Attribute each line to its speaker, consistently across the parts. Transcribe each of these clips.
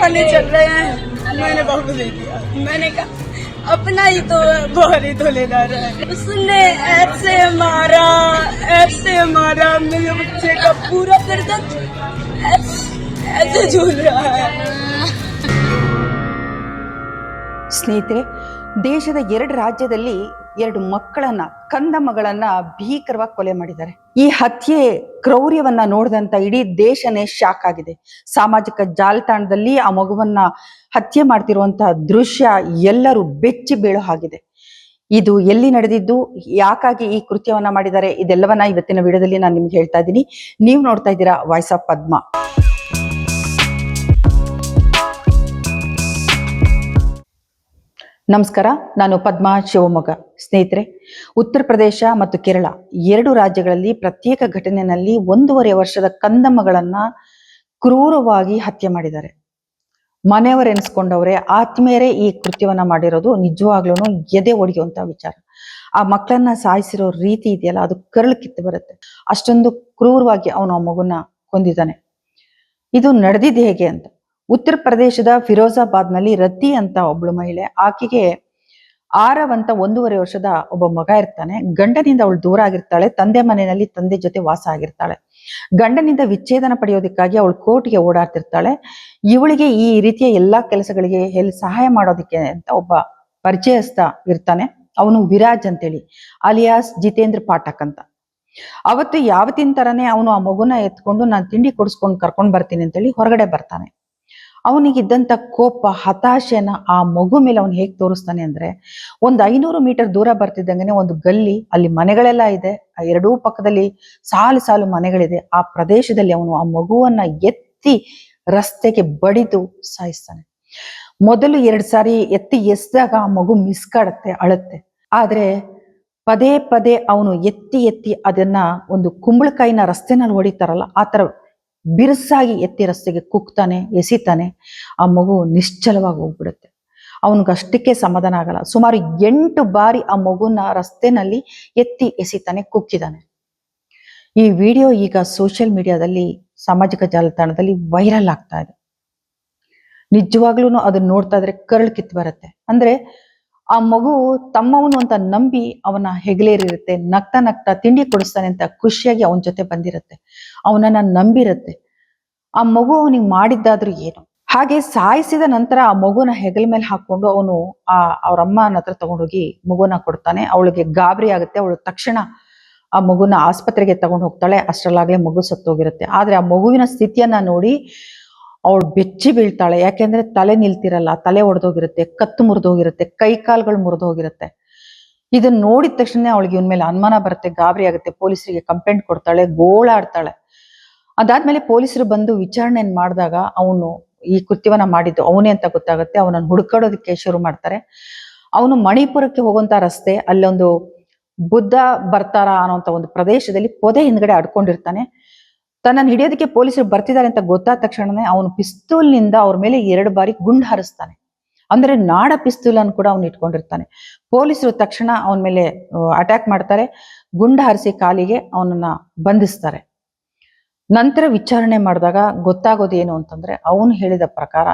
Speaker 1: गाने चल रहे हैं, मैंने बाबू दे दिया। मैंने कहा अपना ही तो बोहरी धोलेदार है। उसने ऐसे मारा मेरे बच्चे का पूरा गर्दन ऐसे झूल रहा है।
Speaker 2: ಸ್ನೇಹಿತರೆ, ದೇಶದ 2 ರಾಜ್ಯದಲ್ಲಿ 2 ಮಕ್ಕಳನ್ನ, ಕಂದ ಮಗಳನ್ನ ಭೀಕರವಾಗಿ ಕೊಲೆ ಮಾಡಿದ್ದಾರೆ. ಈ ಹತ್ಯೆ ಕ್ರೌರ್ಯವನ್ನ ನೋಡಿದಂತ ಇಡೀ ದೇಶನೇ ಶಾಕ್ ಆಗಿದೆ. ಸಾಮಾಜಿಕ ಜಾಲತಾಣದಲ್ಲಿ ಆ ಮಗುವನ್ನ ಹತ್ಯೆ ಮಾಡ್ತಿರುವಂತಹ ದೃಶ್ಯ ಎಲ್ಲರೂ ಬೆಚ್ಚಿ ಬೀಳೋ ಹಾಗಿದೆ. ಇದು ಎಲ್ಲಿ ನಡೆದಿದ್ದು, ಯಾಕಾಗಿ ಈ ಕೃತ್ಯವನ್ನ ಮಾಡಿದ್ದಾರೆ, ಇದೆಲ್ಲವನ್ನ ಇವತ್ತಿನ ವಿಡಿಯೋದಲ್ಲಿ ನಾನು ನಿಮ್ಗೆ ಹೇಳ್ತಾ ಇದ್ದೀನಿ. ನೀವು ನೋಡ್ತಾ ಇದ್ದೀರಾ ವಾಯ್ಸ್ ಆಫ್ ಪದ್ಮ. ನಮಸ್ಕಾರ, ನಾನು ಪದ್ಮಾ ಶಿವಮೊಗ್ಗ. ಸ್ನೇಹಿತರೆ, ಉತ್ತರ ಪ್ರದೇಶ ಮತ್ತು ಕೇರಳ 2 ರಾಜ್ಯಗಳಲ್ಲಿ ಪ್ರತ್ಯೇಕ ಘಟನೆಯಲ್ಲಿ 1.5 ವರ್ಷದ ಕಂದ ಮಗಳನ್ನ ಕ್ರೂರವಾಗಿ ಹತ್ಯೆ ಮಾಡಿದ್ದಾರೆ. ಮನೆಯವರೆನಿಸ್ಕೊಂಡವ್ರೆ, ಆತ್ಮೀಯರೇ ಈ ಕೃತ್ಯವನ್ನ ಮಾಡಿರೋದು ನಿಜವಾಗ್ಲೂ ಎದೆ ಒಡೆಯುವಂತ ವಿಚಾರ. ಆ ಮಕ್ಕಳನ್ನ ಸಾಯಿಸಿರೋ ರೀತಿ ಇದೆಯಲ್ಲ, ಅದು ಕರಳು ಕಿತ್ತು ಬರುತ್ತೆ. ಅಷ್ಟೊಂದು ಕ್ರೂರವಾಗಿ ಅವನು ಆ ಮಗುನ ಕೊಂದಿದ್ದಾನೆ. ಇದು ನಡೆದಿದ್ದು ಹೇಗೆ ಅಂತ, ಉತ್ತರ ಪ್ರದೇಶದ ಫಿರೋಜಾಬಾದ್ ನಲ್ಲಿ ರತಿ ಅಂತ ಒಬ್ಳು ಮಹಿಳೆ, ಆಕೆಗೆ ಆರವ್ ಅಂತ 1.5 ವರ್ಷದ ಒಬ್ಬ ಮಗ ಇರ್ತಾನೆ. ಗಂಡನಿಂದ ಅವಳು ದೂರ ಆಗಿರ್ತಾಳೆ, ತಂದೆ ಮನೆಯಲ್ಲಿ ತಂದೆ ಜೊತೆ ವಾಸ ಆಗಿರ್ತಾಳೆ. ಗಂಡನಿಂದ ವಿಚ್ಛೇದನ ಪಡೆಯೋದಕ್ಕಾಗಿ ಅವಳು ಕೋರ್ಟ್ಗೆ ಓಡಾಡ್ತಿರ್ತಾಳೆ. ಇವಳಿಗೆ ಈ ರೀತಿಯ ಎಲ್ಲಾ ಕೆಲಸಗಳಿಗೆ ಸಹಾಯ ಮಾಡೋದಕ್ಕೆ ಅಂತ ಒಬ್ಬ ಪರಿಚಯಸ್ಥ ಇರ್ತಾನೆ. ಅವನು ವಿರಾಜ್ ಅಂತೇಳಿ, ಅಲಿಯಾಸ್ ಜಿತೇಂದ್ರ ಪಾಠಕ್ ಅಂತ. ಅವತ್ತು ಯಾವತ್ತಿನ ತರನೇ ಅವನು ಆ ಮಗುನ ಎತ್ಕೊಂಡು ನಾನು ತಿಂಡಿ ಕೊಡಿಸ್ಕೊಂಡು ಕರ್ಕೊಂಡ್ ಬರ್ತೀನಿ ಅಂತೇಳಿ ಹೊರಗಡೆ ಬರ್ತಾನೆ. ಅವನಿಗಿದ್ದಂತ ಕೋಪ, ಹತಾಶೆನ ಆ ಮಗು ಮೇಲೆ ಅವನು ಹೇಗೆ ತೋರಿಸ್ತಾನೆ ಅಂದ್ರೆ, ಒಂದು 500 ಮೀಟರ್ ದೂರ ಬರ್ತಿದ್ದಂಗೆ ಒಂದು ಗಲ್ಲಿ, ಅಲ್ಲಿ ಮನೆಗಳೆಲ್ಲ ಇದೆ, ಆ 2 ಪಕ್ಕದಲ್ಲಿ ಸಾಲು ಸಾಲು ಮನೆಗಳಿದೆ. ಆ ಪ್ರದೇಶದಲ್ಲಿ ಅವನು ಆ ಮಗುವನ್ನ ಎತ್ತಿ ರಸ್ತೆಗೆ ಬಡಿದು ಸಾಯಿಸ್ತಾನೆ. ಮೊದಲು 2 ಸಾರಿ ಎತ್ತಿ ಎಸ್ದಾಗ ಆ ಮಗು ಮಿಸ್ಕಾಡತ್ತೆ, ಅಳುತ್ತೆ. ಆದ್ರೆ ಪದೇ ಪದೇ ಅವನು ಎತ್ತಿ ಎತ್ತಿ ಅದನ್ನ ಒಂದು ಕುಂಬಳಕಾಯಿನ ರಸ್ತೆನಲ್ಲಿ ಹೊಡಿತಾರಲ್ಲ, ಆ ತರ ಬಿರುಸಾಗಿ ಎತ್ತಿ ರಸ್ತೆಗೆ ಕುಕ್ತಾನೆ, ಎಸಿತಾನೆ. ಆ ಮಗು ನಿಶ್ಚಲವಾಗಿ ಹೋಗ್ಬಿಡುತ್ತೆ. ಅವನಿಗಷ್ಟಕ್ಕೆ ಸಮಾಧಾನ ಆಗಲ್ಲ. ಸುಮಾರು 8 ಬಾರಿ ಆ ಮಗುನ ರಸ್ತೆನಲ್ಲಿ ಎತ್ತಿ ಎಸಿತಾನೆ, ಕುಕ್ಕಿದಾನೆ. ಈ ವಿಡಿಯೋ ಈಗ ಸೋಷಿಯಲ್ ಮೀಡಿಯಾದಲ್ಲಿ, ಸಾಮಾಜಿಕ ಜಾಲತಾಣದಲ್ಲಿ ವೈರಲ್ ಆಗ್ತಾ ಇದೆ. ನಿಜವಾಗ್ಲೂ ಅದನ್ನ ನೋಡ್ತಾ ಇದ್ರೆ ಕರಳು ಕಿತ್ತು ಬರುತ್ತೆ. ಅಂದ್ರೆ ಆ ಮಗು ತಮ್ಮವನು ಅಂತ ನಂಬಿ ಅವನ ಹೆಗಲೇರಿರುತ್ತೆ, ನಗ್ತಾ ನಗ್ತಾ ತಿಂಡಿ ಕೊಡಿಸ್ತಾನೆ ಅಂತ ಖುಷಿಯಾಗಿ ಅವನ ಜೊತೆ ಬಂದಿರುತ್ತೆ, ಅವನನ್ನ ನಂಬಿರುತ್ತೆ. ಆ ಮಗು ಅವನಿಗೆ ಮಾಡಿದ್ದಾದ್ರೂ ಏನು. ಹಾಗೆ ಸಾಯಿಸಿದ ನಂತರ ಆ ಮಗುನ ಹೆಗಲ ಮೇಲೆ ಹಾಕೊಂಡು ಅವನು ಅವ್ರ ಅಮ್ಮನ ಹತ್ರ ತಗೊಂಡೋಗಿ ಮಗುನ ಕೊಡ್ತಾನೆ. ಅವಳಿಗೆ ಗಾಬರಿ ಆಗುತ್ತೆ. ಅವಳು ತಕ್ಷಣ ಆ ಮಗುನ ಆಸ್ಪತ್ರೆಗೆ ತಗೊಂಡು ಹೋಗ್ತಾಳೆ. ಅಷ್ಟರಲ್ಲಾಗ್ಲೇ ಮಗು ಸತ್ತೋಗಿರುತ್ತೆ. ಆದ್ರೆ ಆ ಮಗುವಿನ ಸ್ಥಿತಿಯನ್ನ ನೋಡಿ ಅವಳು ಬೆಚ್ಚಿ ಬೀಳ್ತಾಳೆ. ಯಾಕೆಂದ್ರೆ ತಲೆ ನಿಲ್ತಿರಲ್ಲ, ತಲೆ ಒಡೆದೋಗಿರುತ್ತೆ, ಕತ್ತು ಮುರಿದೋಗಿರುತ್ತೆ, ಕೈ ಕಾಲ್ಗಳು ಮುರಿದೋಗಿರುತ್ತೆ. ಇದನ್ನ ನೋಡಿದ ತಕ್ಷಣ ಅವಳಿಗೆ ಇವನ್ ಮೇಲೆ ಅನುಮಾನ ಬರುತ್ತೆ, ಗಾಬರಿ ಆಗುತ್ತೆ. ಪೊಲೀಸರಿಗೆ ಕಂಪ್ಲೇಂಟ್ ಕೊಡ್ತಾಳೆ, ಗೋಳಾಡ್ತಾಳೆ. ಅದಾದ್ಮೇಲೆ ಪೊಲೀಸರು ಬಂದು ವಿಚಾರಣೆ ಮಾಡಿದಾಗ ಅವನು ಈ ಕೃತ್ಯವನ್ನ ಮಾಡಿದ್ದು ಅವನೇ ಅಂತ ಗೊತ್ತಾಗುತ್ತೆ. ಅವನನ್ನು ಹುಡುಕಾಡೋದಕ್ಕೆ ಶುರು ಮಾಡ್ತಾರೆ. ಅವನು ಮಣಿಪುರಕ್ಕೆ ಹೋಗುವಂತ ರಸ್ತೆ, ಅಲ್ಲೊಂದು ಬುದ್ಧ ಬರ್ತಾರ ಅನ್ನೋಂಥ ಒಂದು ಪ್ರದೇಶದಲ್ಲಿ ಪೊದೆ ಹಿಂದ್ಗಡೆ ಅಡ್ಕೊಂಡಿರ್ತಾನೆ. ತನ್ನನ್ನು ಹಿಡಿಯೋದಕ್ಕೆ ಪೊಲೀಸರು ಬರ್ತಿದ್ದಾರೆ ಅಂತ ಗೊತ್ತಾದ ತಕ್ಷಣನೇ ಅವನು ಪಿಸ್ತೂಲ್ನಿಂದ ಅವ್ರ ಮೇಲೆ 2 ಬಾರಿ ಗುಂಡು ಹಾರಿಸ್ತಾನೆ. ಅಂದ್ರೆ ನಾಡ ಪಿಸ್ತೂಲ್ ಅನ್ನು ಕೂಡ ಅವನು ಇಟ್ಕೊಂಡಿರ್ತಾನೆ. ಪೊಲೀಸರು ತಕ್ಷಣ ಅವನ ಮೇಲೆ ಅಟ್ಯಾಕ್ ಮಾಡ್ತಾರೆ. ಗುಂಡು ಹಾರಿಸಿ ಕಾಲಿಗೆ ಅವನನ್ನ ಬಂಧಿಸ್ತಾರೆ. ನಂತರ ವಿಚಾರಣೆ ಮಾಡಿದಾಗ ಗೊತ್ತಾಗೋದೇನು ಅಂತಂದ್ರೆ, ಅವನು ಹೇಳಿದ ಪ್ರಕಾರ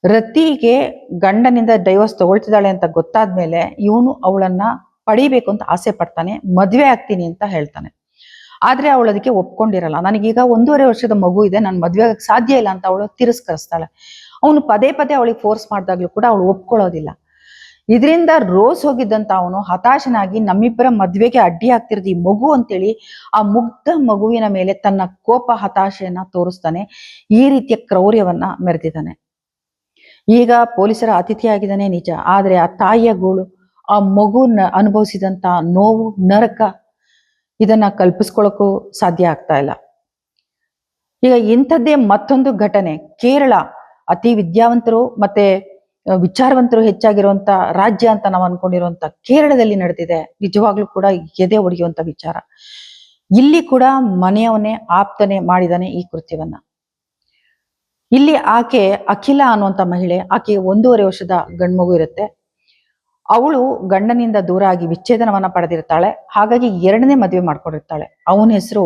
Speaker 2: ರತಿಗೆ ಗಂಡನಿಂದ ಡೈವರ್ಸ್ ತಗೊಳ್ತಿದ್ದಾಳೆ ಅಂತ ಗೊತ್ತಾದ್ಮೇಲೆ ಇವನು ಅವಳನ್ನ ಪಡಿಬೇಕು ಅಂತ ಆಸೆ ಪಡ್ತಾನೆ, ಮದ್ವೆ ಆಗ್ತೀನಿ ಅಂತ ಹೇಳ್ತಾನೆ. ಆದ್ರೆ ಅವಳು ಅದಕ್ಕೆ ಒಪ್ಕೊಂಡಿರಲ್ಲ. ನನಗೀಗ 1.5 ವರ್ಷದ ಮಗು ಇದೆ, ನಾನು ಮದ್ವೆ ಆಗಕ್ಕೆ ಸಾಧ್ಯ ಇಲ್ಲ ಅಂತ ಅವಳು ತಿರಸ್ಕರಿಸ್ತಾಳೆ. ಅವನು ಪದೇ ಪದೇ ಅವಳಿಗೆ ಫೋರ್ಸ್ ಮಾಡಿದಾಗ್ಲೂ ಕೂಡ ಅವಳು ಒಪ್ಕೊಳ್ಳೋದಿಲ್ಲ. ಇದರಿಂದ ರೋಸ್ ಹೋಗಿದ್ದಂತ ಅವನು ಹತಾಶನಾಗಿ ನಮ್ಮಿಬ್ಬರ ಮದ್ವೆಗೆ ಅಡ್ಡಿ ಆಗ್ತಿರೋದು ಈ ಮಗು ಅಂತೇಳಿ ಆ ಮುಗ್ಧ ಮಗುವಿನ ಮೇಲೆ ತನ್ನ ಕೋಪ, ಹತಾಶೆಯನ್ನ ತೋರಿಸ್ತಾನೆ. ಈ ರೀತಿಯ ಕ್ರೌರ್ಯವನ್ನ ಮೆರೆದಿದ್ದಾನೆ. ಈಗ ಪೊಲೀಸರ ಅತಿಥಿಯಾಗಿದ್ದಾನೆ ನಿಜ, ಆದ್ರೆ ಆ ತಾಯಿಯ ಗೋಳು, ಆ ಮಗುನ ಅನುಭವಿಸಿದಂತ ನೋವು, ನರಕ, ಇದನ್ನ ಕಲ್ಪಿಸ್ಕೊಳ್ಳೋಕ್ಕೂ ಸಾಧ್ಯ ಆಗ್ತಾ ಇಲ್ಲ. ಈಗ ಇಂಥದ್ದೇ ಮತ್ತೊಂದು ಘಟನೆ, ಕೇರಳ, ಅತಿ ವಿದ್ಯಾವಂತರು ಮತ್ತೆ ವಿಚಾರವಂತರು ಹೆಚ್ಚಾಗಿರುವಂತ ರಾಜ್ಯ ಅಂತ ನಾವು ಅನ್ಕೊಂಡಿರುವಂತ ಕೇರಳದಲ್ಲಿ ನಡೆದಿದೆ. ನಿಜವಾಗ್ಲೂ ಕೂಡ ಎದೆ ಒಡೆಯುವಂತ ವಿಚಾರ. ಇಲ್ಲಿ ಕೂಡ ಮನೆಯವನೇ, ಆಪ್ತನೇ ಮಾಡಿದಾನೆ ಈ ಕೃತ್ಯವನ್ನ. ಇಲ್ಲಿ ಆಕೆ ಅಖಿಲ ಅನ್ನುವಂತ ಮಹಿಳೆ, ಆಕೆ 1.5 ವರ್ಷದ ಗಂಡ್ಮಗು ಇರುತ್ತೆ. ಅವಳು ಗಂಡನಿಂದ ದೂರ ಆಗಿ ವಿಚ್ಛೇದನವನ್ನ ಪಡೆದಿರ್ತಾಳೆ. ಹಾಗಾಗಿ 2ನೇ ಮದುವೆ ಮಾಡ್ಕೊಂಡಿರ್ತಾಳೆ. ಅವನ ಹೆಸರು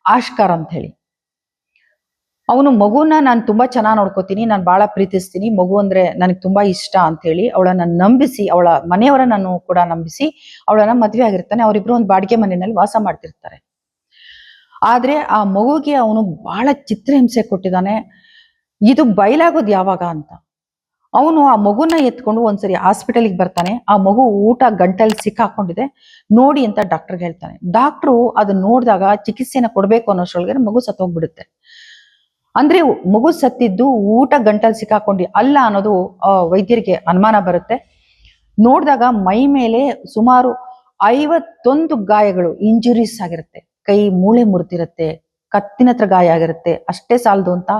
Speaker 2: ಆಷ್ಕರ್ ಅಂತ ಹೇಳಿ. ಅವನು ಮಗುನ ನಾನು ತುಂಬಾ ಚೆನ್ನಾಗಿ ನೋಡ್ಕೋತೀನಿ, ನಾನು ಬಹಳ ಪ್ರೀತಿಸ್ತೀನಿ, ಮಗು ಅಂದ್ರೆ ನನಗೆ ತುಂಬಾ ಇಷ್ಟ ಅಂತ ಹೇಳಿ ಅವಳನ್ನ ನಂಬಿಸಿ, ಅವಳ ಮನೆಯವರನ್ನು ಕೂಡ ನಂಬಿಸಿ ಅವಳನ್ನ ಮದ್ವೆ ಆಗಿರ್ತಾನೆ. ಅವರಿಬ್ರು ಒಂದು ಬಾಡಿಗೆ ಮನೆಯಲ್ಲಿ ವಾಸ ಮಾಡ್ತಿರ್ತಾರೆ. ಆದ್ರೆ ಆ ಮಗುಗೆ ಅವನು ಬಹಳ ಚಿತ್ರಹಿಂಸೆ ಕೊಟ್ಟಿದ್ದಾನೆ. ಇದು ಬಯಲಾಗೋದು ಯಾವಾಗ ಅಂತ ಅವನು ಆ ಮಗುನ ಎತ್ಕೊಂಡು ಒಂದ್ಸರಿ ಹಾಸ್ಪಿಟಲ್ಗೆ ಬರ್ತಾನೆ. ಆ ಮಗು ಊಟ ಗಂಟಲ್ಲಿ ಸಿಕ್ಕಾಕೊಂಡಿದೆ ನೋಡಿ ಅಂತ ಡಾಕ್ಟರ್ಗೆ ಹೇಳ್ತಾನೆ. ಡಾಕ್ಟ್ರು ಅದನ್ನ ನೋಡಿದಾಗ ಚಿಕಿತ್ಸೆನ ಕೊಡ್ಬೇಕು ಅನ್ನೋಷ್ರೊಳಗೆ ಮಗು ಸತ್ತೋಗ್ಬಿಡುತ್ತೆ. ಅಂದ್ರೆ ಮಗು ಸತ್ತಿದ್ದು ಊಟ ಗಂಟಲ್ಲಿ ಸಿಕ್ಕಾಕೊಂಡು ಅಲ್ಲ ಅನ್ನೋದು ವೈದ್ಯರಿಗೆ ಅನುಮಾನ ಬರುತ್ತೆ. ನೋಡಿದಾಗ ಮೈ ಮೇಲೆ ಸುಮಾರು 51 ಗಾಯಗಳು, ಇಂಜುರೀಸ್ ಆಗಿರುತ್ತೆ. ಕೈ ಮೂಳೆ ಮುರಿದಿರುತ್ತೆ, ಕತ್ತಿನ ಹತ್ರ ಗಾಯ ಆಗಿರುತ್ತೆ. ಅಷ್ಟೇ ಸಾಲದು ಅಂತ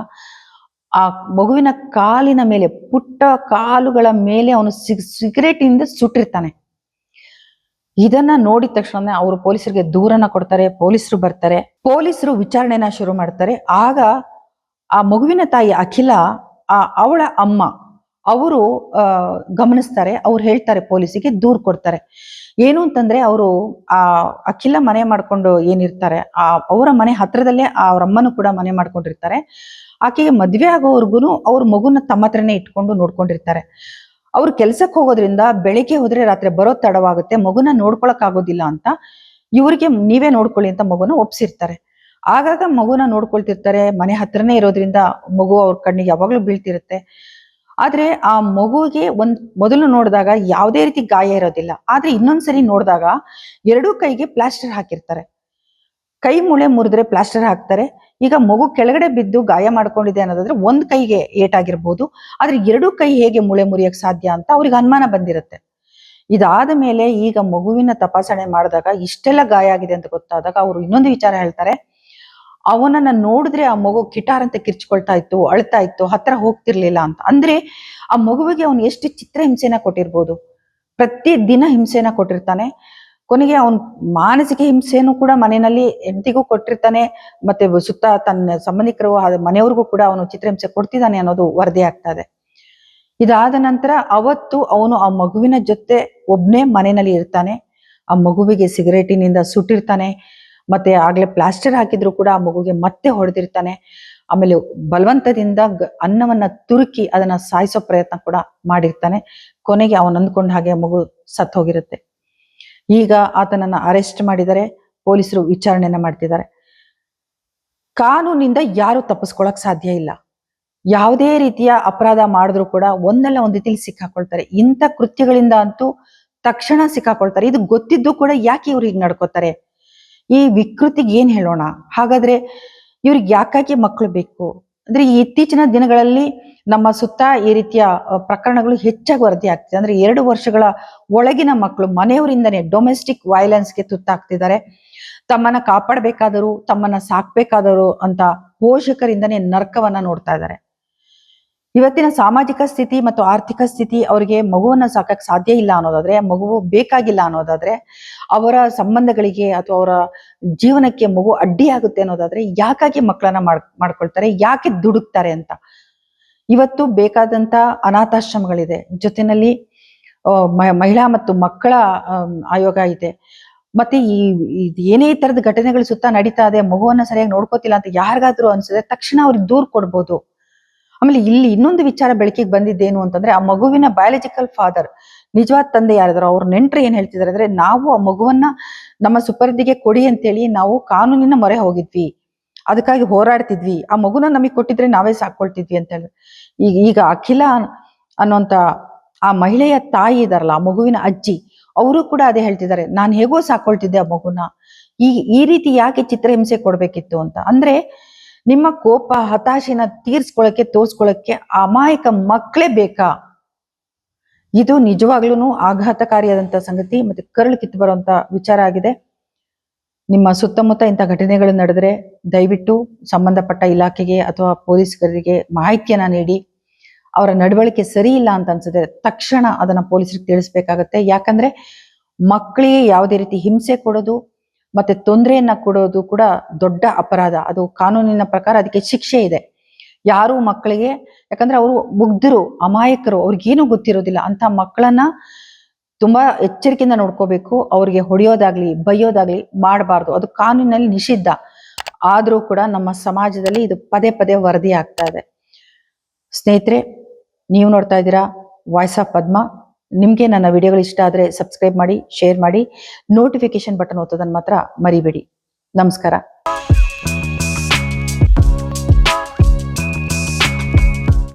Speaker 2: ಆ ಮಗುವಿನ ಕಾಲಿನ ಮೇಲೆ, ಪುಟ್ಟ ಕಾಲುಗಳ ಮೇಲೆ ಅವನು ಸಿಗರೇಟ್ ಇಂದ ಸುಟ್ಟಿರ್ತಾನೆ. ಇದನ್ನ ನೋಡಿದ ತಕ್ಷಣ ಅವರು ಪೊಲೀಸರಿಗೆ ದೂರನ್ನ ಕೊಡ್ತಾರೆ. ಪೊಲೀಸರು ಬರ್ತಾರೆ, ಪೊಲೀಸರು ವಿಚಾರಣೆನ ಶುರು ಮಾಡ್ತಾರೆ. ಆಗ ಆ ಮಗುವಿನ ತಾಯಿ ಅಖಿಲ, ಅವಳ ಅಮ್ಮ ಅವರು ಗಮನಿಸ್ತಾರೆ. ಅವ್ರು ಹೇಳ್ತಾರೆ, ಪೊಲೀಸಿಗೆ ದೂರು ಕೊಡ್ತಾರೆ. ಏನು ಅಂತಂದ್ರೆ ಅವರು ಆ ಅಖಿಲ ಮನೆ ಮಾಡ್ಕೊಂಡು ಏನಿರ್ತಾರೆ ಅವರ ಮನೆ ಹತ್ರದಲ್ಲೇ ಅವ್ರ ಅಮ್ಮನೂ ಕೂಡ ಮನೆ ಮಾಡ್ಕೊಂಡಿರ್ತಾರೆ. ಆಕೆಗೆ ಮದ್ವೆ ಆಗೋವರ್ಗುನು ಅವ್ರ ಮಗುನ ತಮ್ಮ ಹತ್ರನೇ ಇಟ್ಕೊಂಡು ನೋಡ್ಕೊಂಡಿರ್ತಾರೆ. ಅವ್ರು ಕೆಲ್ಸಕ್ಕೆ ಹೋಗೋದ್ರಿಂದ ಬೆಳಿಗ್ಗೆ ಹೋದ್ರೆ ರಾತ್ರಿ ಬರೋ ತಡವಾಗುತ್ತೆ, ಮಗುನ ನೋಡ್ಕೊಳಕ್ ಆಗೋದಿಲ್ಲ ಅಂತ ಇವ್ರಿಗೆ ನೀವೇ ನೋಡ್ಕೊಳ್ಳಿ ಅಂತ ಮಗುನ ಒಪ್ಸಿರ್ತಾರೆ. ಆಗಾಗ ಮಗುನ ನೋಡ್ಕೊಳ್ತಿರ್ತಾರೆ. ಮನೆ ಹತ್ರನೇ ಇರೋದ್ರಿಂದ ಮಗು ಅವ್ರ ಕಣ್ಣಿಗೆ ಯಾವಾಗ್ಲೂ ಬೀಳ್ತಿರುತ್ತೆ. ಆದ್ರೆ ಆ ಮಗುವಿಗೆ ಮೊದಲು ನೋಡಿದಾಗ ಯಾವುದೇ ರೀತಿ ಗಾಯ ಇರೋದಿಲ್ಲ. ಆದ್ರೆ ಇನ್ನೊಂದ್ಸರಿ ನೋಡಿದಾಗ 2 ಕೈಗೆ ಪ್ಲಾಸ್ಟರ್ ಹಾಕಿರ್ತಾರೆ. ಕೈ ಮೂಳೆ ಮುರಿದ್ರೆ ಪ್ಲಾಸ್ಟರ್ ಹಾಕ್ತಾರೆ. ಈಗ ಮಗು ಕೆಳಗಡೆ ಬಿದ್ದು ಗಾಯ ಮಾಡ್ಕೊಂಡಿದೆ ಅನ್ನೋದಾದ್ರೆ ಒಂದ್ ಕೈಗೆ ಏಟಾಗಿರ್ಬೋದು, ಆದ್ರೆ 2 ಕೈ ಹೇಗೆ ಮೂಳೆ ಮುರಿಯಕ್ ಸಾಧ್ಯ ಅಂತ ಅವ್ರಿಗೆ ಅನುಮಾನ ಬಂದಿರುತ್ತೆ. ಇದಾದ ಮೇಲೆ ಈಗ ಮಗುವಿನ ತಪಾಸಣೆ ಮಾಡಿದಾಗ ಇಷ್ಟೆಲ್ಲ ಗಾಯ ಆಗಿದೆ ಅಂತ ಗೊತ್ತಾದಾಗ ಅವರು ಇನ್ನೊಂದು ವಿಚಾರ ಹೇಳ್ತಾರೆ. ಅವನನ್ನ ನೋಡಿದ್ರೆ ಆ ಮಗು ಕಿಟಾರ್ ಅಂತ ಕಿರ್ಚ್ಕೊಳ್ತಾ ಇತ್ತು, ಅಳ್ತಾ ಇತ್ತು, ಹತ್ರ ಹೋಗ್ತಿರ್ಲಿಲ್ಲ ಅಂತ. ಅಂದ್ರೆ ಆ ಮಗುವಿಗೆ ಅವನು ಎಷ್ಟು ಚಿತ್ರ ಹಿಂಸೆನ ಕೊಟ್ಟಿರ್ಬೋದು. ಪ್ರತಿ ದಿನ ಹಿಂಸೆನ ಕೊಟ್ಟಿರ್ತಾನೆ. ಕೊನೆಗೆ ಅವನ್ ಮಾನಸಿಕ ಹಿಂಸೆನೂ ಕೂಡ ಮನೆಯಲ್ಲಿ ಹೆಂಡತಿಗೂ ಕೊಟ್ಟಿರ್ತಾನೆ, ಮತ್ತೆ ಸುತ್ತ ತನ್ನ ಸಂಬಂಧಿಕರು ಮನೆಯವ್ರಿಗೂ ಕೂಡ ಅವನು ಚಿತ್ರಹಿಂಸೆ ಕೊಡ್ತಿದ್ದಾನೆ ಅನ್ನೋದು ವರದಿ ಆಗ್ತಾ ಇದೆ. ಇದಾದ ನಂತರ ಅವತ್ತು ಅವನು ಆ ಮಗುವಿನ ಜೊತೆ ಒಬ್ನೇ ಮನೆಯಲ್ಲಿ ಇರ್ತಾನೆ. ಆ ಮಗುವಿಗೆ ಸಿಗರೇಟಿನಿಂದ ಸುಟ್ಟಿರ್ತಾನೆ. ಮತ್ತೆ ಆಗ್ಲೇ ಪ್ಲಾಸ್ಟರ್ ಹಾಕಿದ್ರು ಕೂಡ ಆ ಮಗುಗೆ ಮತ್ತೆ ಹೊಡೆದಿರ್ತಾನೆ. ಆಮೇಲೆ ಬಲವಂತದಿಂದ ಅನ್ನವನ್ನ ತುರುಕಿ ಅದನ್ನ ಸಾಯಿಸೋ ಪ್ರಯತ್ನ ಕೂಡ ಮಾಡಿರ್ತಾನೆ. ಕೊನೆಗೆ ಅವನು ಅಂದ್ಕೊಂಡ ಹಾಗೆ ಮಗು ಸತ್ ಹೋಗಿರುತ್ತೆ. ಈಗ ಆತನನ್ನ ಅರೆಸ್ಟ್ ಮಾಡಿದರೆ ಪೊಲೀಸರು ವಿಚಾರಣೆಯನ್ನ ಮಾಡ್ತಿದ್ದಾರೆ. ಕಾನೂನಿಂದ ಯಾರು ತಪ್ಪಿಸ್ಕೊಳಕ್ ಸಾಧ್ಯ ಇಲ್ಲ. ಯಾವುದೇ ರೀತಿಯ ಅಪರಾಧ ಮಾಡಿದ್ರು ಕೂಡ ಒಂದಲ್ಲ ಒಂದ್ ರೀತಿಲಿ ಸಿಕ್ಕಾಕೊಳ್ತಾರೆ. ಇಂಥ ಕೃತ್ಯಗಳಿಂದ ಅಂತೂ ತಕ್ಷಣ ಸಿಕ್ಕಾಕೊಳ್ತಾರೆ. ಇದು ಗೊತ್ತಿದ್ದು ಕೂಡ ಯಾಕೆ ಇವ್ರು ಹೀಗೆ ನಡ್ಕೋತಾರೆ? ಈ ವಿಕೃತಿಗೆ ಏನ್ ಹೇಳೋಣ? ಹಾಗಾದ್ರೆ ಇವ್ರಿಗೆ ಯಾಕಾಗಿ ಮಕ್ಕಳು ಬೇಕು? ಅಂದ್ರೆ ಈ ಇತ್ತೀಚಿನ ದಿನಗಳಲ್ಲಿ ನಮ್ಮ ಸುತ್ತ ಈ ರೀತಿಯ ಪ್ರಕರಣಗಳು ಹೆಚ್ಚಾಗಿ ವರದಿ ಆಗ್ತಿದೆ. ಅಂದ್ರೆ 2 ವರ್ಷಗಳ ಒಳಗಿನ ಮಕ್ಕಳು ಮನೆಯವರಿಂದನೇ ಡೊಮೆಸ್ಟಿಕ್ ವೈಲೆನ್ಸ್ಗೆ ತುತ್ತಾಗ್ತಿದ್ದಾರೆ. ತಮ್ಮನ್ನ ಕಾಪಾಡಬೇಕಾದರು, ತಮ್ಮನ್ನ ಸಾಕ್ಬೇಕಾದರು ಅಂತ ಪೋಷಕರಿಂದನೇ ನರಕವನ್ನ ನೋಡ್ತಾ ಇದ್ದಾರೆ. ಇವತ್ತಿನ ಸಾಮಾಜಿಕ ಸ್ಥಿತಿ ಮತ್ತು ಆರ್ಥಿಕ ಸ್ಥಿತಿ ಅವರಿಗೆ ಮಗುವನ್ನ ಸಾಕಕ್ ಸಾಧ್ಯ ಇಲ್ಲ ಅನ್ನೋದಾದ್ರೆ, ಮಗುವು ಬೇಕಾಗಿಲ್ಲ ಅನ್ನೋದಾದ್ರೆ, ಅವರ ಸಂಬಂಧಗಳಿಗೆ ಅಥವಾ ಅವರ ಜೀವನಕ್ಕೆ ಮಗು ಅಡ್ಡಿ ಆಗುತ್ತೆ ಅನ್ನೋದಾದ್ರೆ ಯಾಕಾಗಿ ಮಕ್ಕಳನ್ನ ಮಾಡ್ಕೊಳ್ತಾರೆ, ಯಾಕೆ ದುಡುಕ್ತಾರೆ ಅಂತ. ಇವತ್ತು ಬೇಕಾದಂತ ಅನಾಥಾಶ್ರಮಗಳಿದೆ, ಜೊತೆನಲ್ಲಿ ಮಹಿಳಾ ಮತ್ತು ಮಕ್ಕಳ ಆಯೋಗ ಇದೆ. ಮತ್ತೆ ಈ ಏನೇ ತರದ ಘಟನೆಗಳು ಸುತ್ತ ನಡೀತಾ ಇದೆ, ಮಗುವನ್ನ ಸರಿಯಾಗಿ ನೋಡ್ಕೋತಿಲ್ಲ ಅಂತ ಯಾರಿಗಾದ್ರೂ ಅನ್ಸಿದ್ರೆ ತಕ್ಷಣ ಅವ್ರಿಗೆ ದೂರ್ ಕೊಡ್ಬೋದು. ಆಮೇಲೆ ಇಲ್ಲಿ ಇನ್ನೊಂದು ವಿಚಾರ ಬೆಳಕಿಗೆ ಬಂದಿದ್ದೇನು ಅಂತಂದ್ರೆ, ಆ ಮಗುವಿನ ಬಯಾಲಜಿಕಲ್ ಫಾದರ್, ನಿಜವಾದ ತಂದೆ ಯಾರಿದ್ರು ಅವ್ರ ನೆಂಟ್ರು ಏನ್ ಹೇಳ್ತಿದಾರೆ ಅಂದ್ರೆ, ನಾವು ಆ ಮಗುವನ್ನ ನಮ್ಮ ಸುಪರ್ದಿಗೆ ಕೊಡಿ ಅಂತೇಳಿ ನಾವು ಕಾನೂನಿನ ಮೊರೆ ಹೋಗಿದ್ವಿ, ಅದಕ್ಕಾಗಿ ಹೋರಾಡ್ತಿದ್ವಿ, ಆ ಮಗುನ ನಮಗೆ ಕೊಟ್ಟಿದ್ರೆ ನಾವೇ ಸಾಕೊಳ್ತಿದ್ವಿ ಅಂತ ಹೇಳಿ. ಈಗ ಅಖಿಲ ಅನ್ನೋಂತ ಆ ಮಹಿಳೆಯ ತಾಯಿ ಇದಾರಲ್ಲ, ಆ ಮಗುವಿನ ಅಜ್ಜಿ, ಅವರು ಕೂಡ ಅದೇ ಹೇಳ್ತಿದ್ದಾರೆ, ನಾನು ಹೇಗೋ ಸಾಕೊಳ್ತಿದ್ದೆ ಆ ಮಗುನ, ಈ ರೀತಿ ಯಾಕೆ ಚಿತ್ರಹಿಂಸೆ ಕೊಡ್ಬೇಕಿತ್ತು ಅಂತ. ಅಂದ್ರೆ ನಿಮ್ಮ ಕೋಪ ಹತಾಶೆನ ತೀರ್ಸ್ಕೊಳಕ್ಕೆ ತೋರ್ಸ್ಕೊಳಕ್ಕೆ ಅಮಾಯಕ ಮಕ್ಕಳೇ ಬೇಕಾ? ಇದು ನಿಜವಾಗ್ಲೂ ಆಘಾತಕಾರಿಯಾದಂತ ಸಂಗತಿ, ಮತ್ತೆ ಕರಳು ಕಿತ್ತು ಬರುವಂತ ವಿಚಾರ ಆಗಿದೆ. ನಿಮ್ಮ ಸುತ್ತಮುತ್ತ ಇಂಥ ಘಟನೆಗಳು ನಡೆದ್ರೆ ದಯವಿಟ್ಟು ಸಂಬಂಧಪಟ್ಟ ಇಲಾಖೆಗೆ ಅಥವಾ ಪೊಲೀಸರಿಗೆ ಮಾಹಿತಿಯನ್ನ ನೀಡಿ. ಅವರ ನಡವಳಿಕೆ ಸರಿ ಇಲ್ಲ ಅಂತ ಅನ್ಸಿದ್ರೆ ತಕ್ಷಣ ಅದನ್ನ ಪೊಲೀಸರಿಗೆ ತಿಳಿಸ್ಬೇಕಾಗತ್ತೆ. ಯಾಕಂದ್ರೆ ಮಕ್ಕಳಿಗೆ ಯಾವುದೇ ರೀತಿ ಹಿಂಸೆ ಕೊಡೋದು ಮತ್ತೆ ತೊಂದರೆಯನ್ನ ಕೊಡೋದು ಕೂಡ ದೊಡ್ಡ ಅಪರಾಧ. ಅದು ಕಾನೂನಿನ ಪ್ರಕಾರ ಅದಕ್ಕೆ ಶಿಕ್ಷೆ ಇದೆ. ಯಾರು ಮಕ್ಕಳಿಗೆ, ಯಾಕಂದ್ರೆ ಅವರು ಮುಗ್ಧರು, ಅಮಾಯಕರು, ಅವ್ರಿಗೇನು ಗೊತ್ತಿರೋದಿಲ್ಲ. ಅಂತ ಮಕ್ಕಳನ್ನ ತುಂಬಾ ಎಚ್ಚರಿಕೆಯಿಂದ ನೋಡ್ಕೋಬೇಕು. ಅವ್ರಿಗೆ ಹೊಡೆಯೋದಾಗ್ಲಿ ಬೈಯೋದಾಗ್ಲಿ ಮಾಡಬಾರ್ದು, ಅದು ಕಾನೂನಿನಲ್ಲಿ ನಿಷಿದ್ಧ. ಆದರೂ ಕೂಡ ನಮ್ಮ ಸಮಾಜದಲ್ಲಿ ಇದು ಪದೇ ಪದೇ ವರದಿ ಆಗ್ತಾ ಇದೆ. ಸ್ನೇಹಿತರೆ, ನೀವು ನೋಡ್ತಾ ಇದ್ದೀರಾ ವಾಯ್ಸ್ ಆಫ್ ಪದ್ಮ. ನಿಮಗೆ ನನ್ನ ವಿಡಿಯೋಗಳು ಇಷ್ಟ ಆದರೆ ಸಬ್ಸ್ಕ್ರೈಬ್ ಮಾಡಿ, ಶೇರ್ ಮಾಡಿ, ನೋಟಿಫಿಕೇಶನ್ ಬಟನ್ ಒತ್ತೋದನ್ನು ಮಾತ್ರ ಮರಿಬೇಡಿ. ನಮಸ್ಕಾರ.